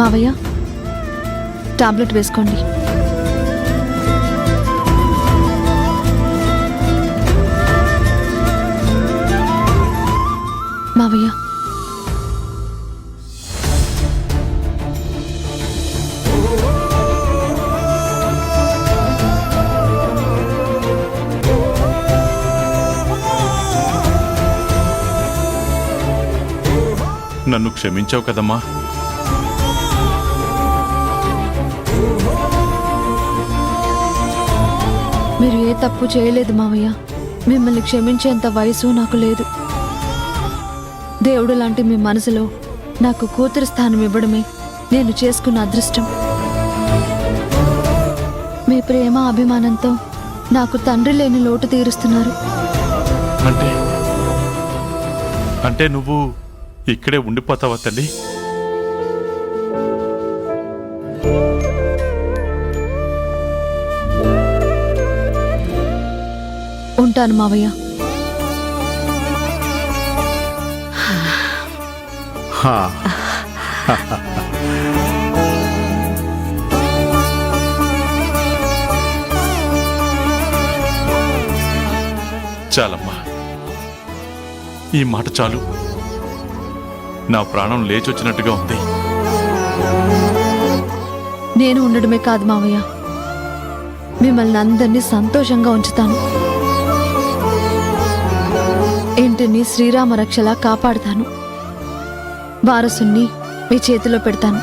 మావయ్య, టాబ్లెట్ వేసుకోండి. మావయ్య, నన్ను క్షమించావు కదమ్మా. మీరు ఏ తప్పు చేయలేదు మావయ్య. మిమ్మల్ని క్షమించేంత వయసు నాకు లేదు. దేవుడు లాంటి మీ మనసులో నాకు కూతురు స్థానం ఇవ్వడమే నేను చేసుకున్న అదృష్టం. మీ ప్రేమ అభిమానంతో నాకు తండ్రి లేని లోటు తీరుస్తున్నారు. అంటే నువ్వు ఇక్కడే ఉండిపోతావా తల్లి? ఉంటాను మావయ్య. చాలమ్మా, ఈ మాట చాలు. నా ప్రాణం లేచొచ్చినట్టుగా ఉంది. నేను ఉండడమే కాదు మావయ్య, మిమ్మల్ని అందరినీ సంతోషంగా ఉంచుతాను. ఇంటిని శ్రీరామ రక్షలా కాపాడుతాను. వారసుని మీ చేతిలో పెడతాను.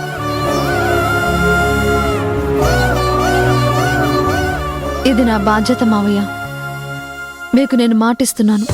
ఇది నా బాధ్యత మావయ్య. మీకు నేను మాటిస్తున్నాను.